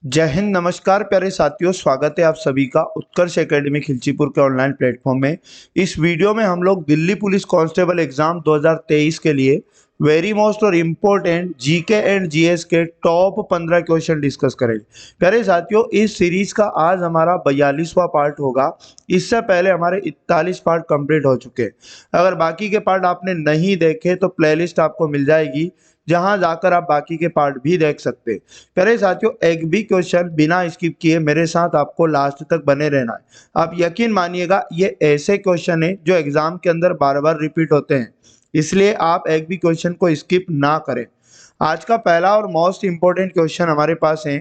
जय हिंद, नमस्कार प्यारे साथियों। स्वागत है आप सभी का उत्कर्ष एकेडमी खिलचीपुर के ऑनलाइन प्लेटफॉर्म में। इस वीडियो में हम लोग दिल्ली पुलिस कांस्टेबल एग्जाम 2023 के लिए वेरी मोस्ट और इम्पोर्टेंट जीके एंड जीएस के टॉप 15 क्वेश्चन डिस्कस करेंगे। प्यारे साथियों, इस सीरीज का आज हमारा 42वां पार्ट होगा। इससे पहले हमारे 41 पार्ट कंप्लीट हो चुके हैं। अगर बाकी के पार्ट आपने नहीं देखे तो प्लेलिस्ट आपको मिल जाएगी, जहां जाकर आप बाकी के पार्ट भी देख सकते हैं। प्यारे साथियों, एक भी क्वेश्चन बिना स्किप किए मेरे साथ आपको लास्ट तक बने रहना है। आप यकीन मानिएगा, ये ऐसे क्वेश्चन है जो एग्जाम के अंदर बार बार रिपीट होते हैं, इसलिए आप एक भी क्वेश्चन को स्किप ना करें। आज का पहला और मोस्ट इंपोर्टेंट क्वेश्चन हमारे पास है,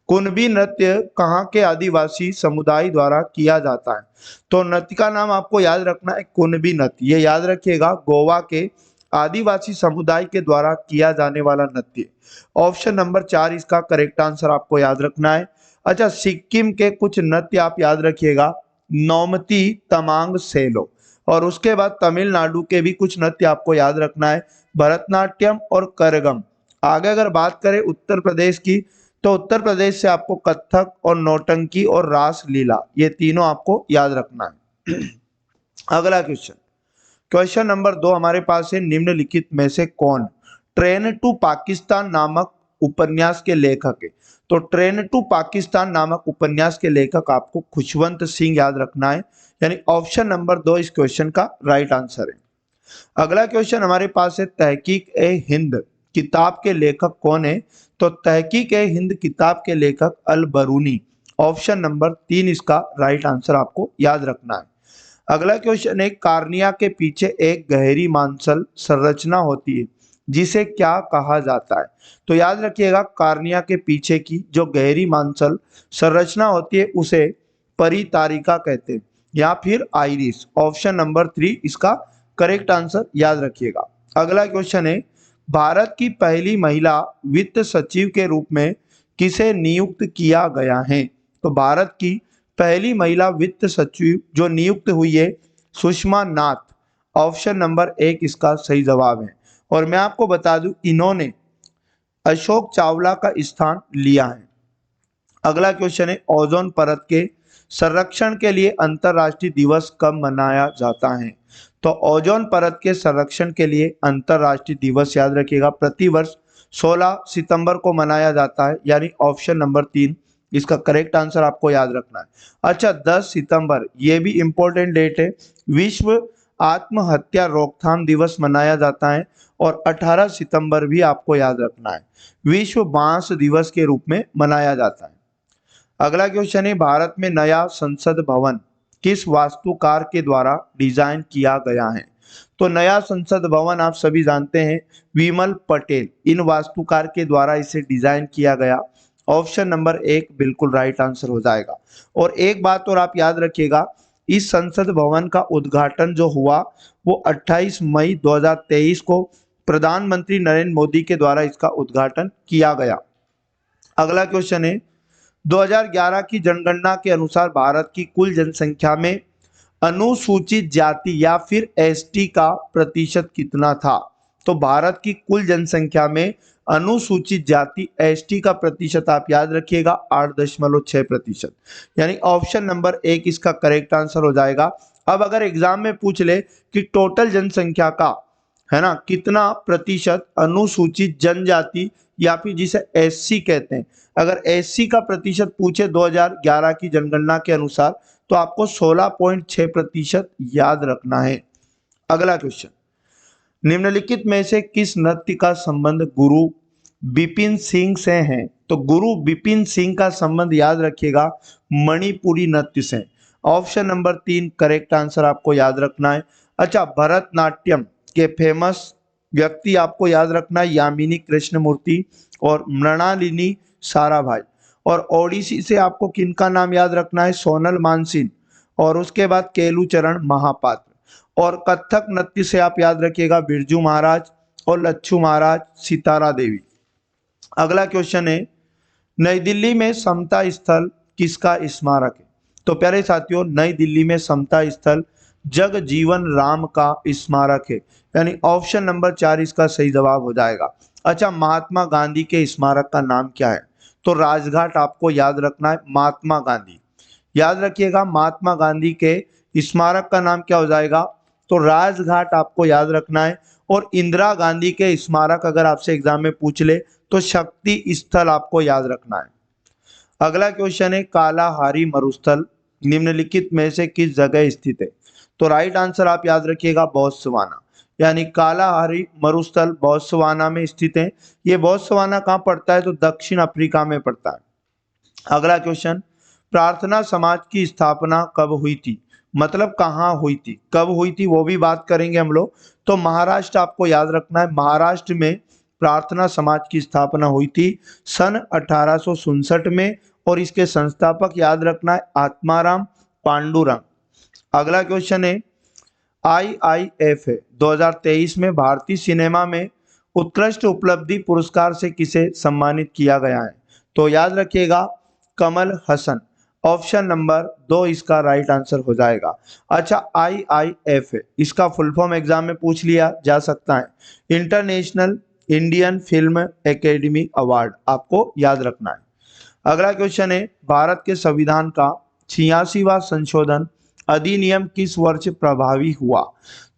कुणबी नृत्य कहाँ के आदिवासी समुदाय द्वारा किया जाता है? तो नृत्य का नाम आपको याद रखना है, कुणबी नृत्य। ये याद रखिएगा, गोवा के आदिवासी समुदाय के द्वारा किया जाने वाला नृत्य। ऑप्शन नंबर 4 इसका करेक्ट आंसर आपको याद रखना है। अच्छा, सिक्किम के कुछ नृत्य आप याद रखिएगा, नौमती, तमांग, सेलो। और उसके बाद तमिलनाडु के भी कुछ नृत्य आपको याद रखना है, भरतनाट्यम और करगम। आगे अगर बात करें उत्तर प्रदेश की, तो उत्तर प्रदेश से आपको कथक और नौटंकी और रास लीला, ये तीनों आपको याद रखना है। अगला क्वेश्चन, क्वेश्चन नंबर 2 हमारे पास है, निम्नलिखित में से कौन ट्रेन टू पाकिस्तान नामक उपन्यास के लेखक है? तो ट्रेन टू पाकिस्तान नामक उपन्यास के लेखक आपको खुशवंत सिंह याद रखना है, यानी ऑप्शन नंबर 2 इस क्वेश्चन का राइट आंसर है। अगला क्वेश्चन हमारे पास है, तहकीक ए हिंद किताब के लेखक कौन है? तो तहकीक ए हिंद किताब के लेखक अल बरूनी। ऑप्शन नंबर 3 इसका राइट आंसर आपको याद रखना है। अगला क्वेश्चन है, कार्निया के पीछे एक गहरी मांसल संरचना होती है, जिसे क्या कहा जाता है? तो याद रखिएगा, कार्निया के पीछे की जो गहरी मांसल संरचना होती है उसे परितारिका कहते हैं, या फिर आइरिस। ऑप्शन नंबर 3 इसका करेक्ट आंसर याद रखिएगा। अगला क्वेश्चन है, भारत की पहली महिला वित्त सचिव के रूप में किसे नियुक्त किया गया है? तो भारत की पहली महिला वित्त सचिव जो नियुक्त हुई है, सुषमा नाथ। ऑप्शन नंबर 1 इसका सही जवाब है। और मैं आपको बता दूं, इन्होंने अशोक चावला का स्थान लिया है। अगला क्वेश्चन है, ओजोन परत के संरक्षण के लिए अंतरराष्ट्रीय दिवस कब मनाया जाता है? तो ओजोन परत के संरक्षण के लिए अंतरराष्ट्रीय दिवस याद रखिएगा, प्रतिवर्ष 16 सितंबर को मनाया जाता है, यानी ऑप्शन नंबर 3 इसका करेक्ट आंसर आपको याद रखना है। अच्छा, 10 सितंबर ये भी इंपॉर्टेंट डेट है, विश्व आत्महत्या रोकथाम दिवस मनाया जाता है। और 18 सितंबर भी आपको याद रखना है, विश्व बांस दिवस के रूप में मनाया जाता है। अगला क्वेश्चन है, भारत में नया संसद भवन किस वास्तुकार के द्वारा डिजाइन किया गया है? तो नया संसद भवन आप सभी जानते हैं, विमल पटेल, इन वास्तुकार के द्वारा इसे डिजाइन किया गया। ऑप्शन नंबर 1 बिल्कुल राइट आंसर हो जाएगा। और एक बात और आप याद रखिएगा, इस संसद भवन का उद्घाटन जो हुआ वो 28 मई 2023 को प्रधानमंत्री नरेंद्र मोदी के द्वारा इसका उद्घाटन किया गया। अगला क्वेश्चन है, 2011 की जनगणना के अनुसार भारत की कुल जनसंख्या में अनुसूचित जाति या फिर एसटी का प्रतिशत कितना था? तो भारत की कुल जनसंख्या में अनुसूचित जाति एसटी का प्रतिशत आप याद रखिएगा 8.6%, यानी ऑप्शन नंबर 1 इसका करेक्ट आंसर हो जाएगा। अब अगर एग्जाम में पूछ ले कि टोटल जनसंख्या का, है ना, कितना प्रतिशत अनुसूचित जनजाति या फिर जिसे एससी कहते हैं, अगर एससी का प्रतिशत पूछे 2011 की जनगणना के अनुसार, तो आपको 16.6% याद रखना है। अगला क्वेश्चन, निम्नलिखित में से किस नृत्य का संबंध गुरु बिपिन सिंह से है? तो गुरु बिपिन सिंह का संबंध याद रखिएगा मणिपुरी नृत्य से। ऑप्शन नंबर 3 करेक्ट आंसर आपको याद रखना है। अच्छा, भरतनाट्यम के फेमस व्यक्ति आपको याद रखना है यामिनी कृष्णमूर्ति और मृणालिनी साराभाई। और ओडिसी से आपको किनका नाम याद रखना है? सोनल मानसिंह। और उसके बाद केलुचरण महापात्र। और कथक नृत्य से आप याद रखिएगा बिरजू महाराज और लच्छू महाराज, सितारा देवी। अगला क्वेश्चन है, नई दिल्ली में समता स्थल किसका स्मारक है? तो प्यारे साथियों, नई दिल्ली में समता स्थल जगजीवन राम का स्मारक है, यानी ऑप्शन नंबर 4 इसका सही जवाब हो जाएगा। अच्छा, महात्मा गांधी के स्मारक का नाम क्या है? तो राजघाट आपको याद रखना है, महात्मा गांधी। याद रखिएगा महात्मा गांधी के स्मारक का नाम क्या हो जाएगा, तो राजघाट आपको याद रखना है। और इंदिरा गांधी के स्मारक अगर आपसे एग्जाम में पूछ ले तो शक्ति स्थल आपको याद रखना है। अगला क्वेश्चन है, कालाहारी मरुस्थल निम्नलिखित में से किस जगह स्थित है, तो राइट आंसर आप याद रखिएगा बोत्सवाना, यानी कालाहारी मरुस्थल बोत्सवाना में स्थित है। ये बोत्सवाना कहाँ पड़ता है, तो दक्षिण अफ्रीका में पड़ता है। अगला क्वेश्चन, प्रार्थना समाज की स्थापना कब हुई थी, मतलब कहाँ हुई थी, कब हुई थी वो भी बात करेंगे हम लोग। तो महाराष्ट्र आपको याद रखना है, महाराष्ट्र में प्रार्थना समाज की स्थापना हुई थी सन 1867 में, और इसके संस्थापक याद रखना है आत्माराम पांडुरंग। अगला क्वेश्चन है, IIFA 2023 में भारतीय सिनेमा में उत्कृष्ट उपलब्धि पुरस्कार से किसे सम्मानित किया गया है, तो याद रखिएगा कमल हसन। ऑप्शन नंबर 2 इसका राइट आंसर हो जाएगा। अच्छा, IIFA इसका फुल फॉर्म एग्जाम में पूछ लिया जा सकता है, international Indian film academy award, आपको याद रखना है। अगला क्वेश्चन है, भारत के संविधान का 86वां संशोधन अधिनियम किस वर्ष प्रभावी हुआ,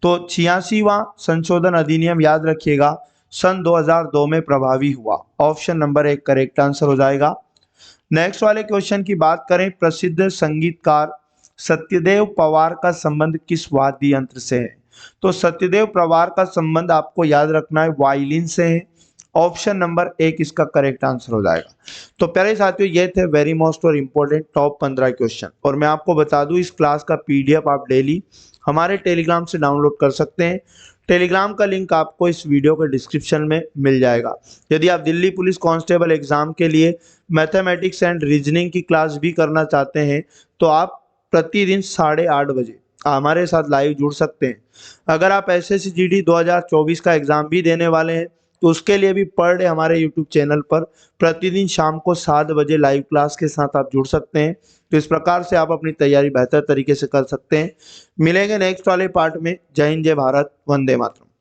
तो 86वां संशोधन अधिनियम याद रखिएगा सन 2002 में प्रभावी हुआ। ऑप्शन नंबर 1 करेक्ट आंसर हो जाएगा। नेक्स्ट वाले क्वेश्चन की बात करें, प्रसिद्ध संगीतकार सत्यदेव पवार का संबंध किस वाद्य यंत्र से है, तो सत्यदेव पवार का संबंध आपको याद रखना है वायलिन से है। ऑप्शन नंबर 1 इसका करेक्ट आंसर हो जाएगा। तो प्यारे साथियों, ये थे वेरी मोस्ट और इम्पोर्टेंट टॉप 15 क्वेश्चन। और मैं आपको बता दूं, इस क्लास का PDF आप डेली हमारे टेलीग्राम से डाउनलोड कर सकते हैं। टेलीग्राम का लिंक आपको इस वीडियो के डिस्क्रिप्शन में मिल जाएगा। यदि आप दिल्ली पुलिस कांस्टेबल एग्जाम के लिए मैथमेटिक्स एंड रीजनिंग की क्लास भी करना चाहते हैं तो आप प्रतिदिन 8:30 बजे हमारे साथ लाइव जुड़ सकते हैं। अगर आप SSGD 2024 का एग्जाम भी देने वाले हैं तो उसके लिए भी पर डे हमारे यूट्यूब चैनल पर प्रतिदिन शाम को 7 बजे लाइव क्लास के साथ आप जुड़ सकते हैं। तो इस प्रकार से आप अपनी तैयारी बेहतर तरीके से कर सकते हैं। मिलेंगे नेक्स्ट वाले पार्ट में। जय हिंद, जय भारत, वंदे मातरम।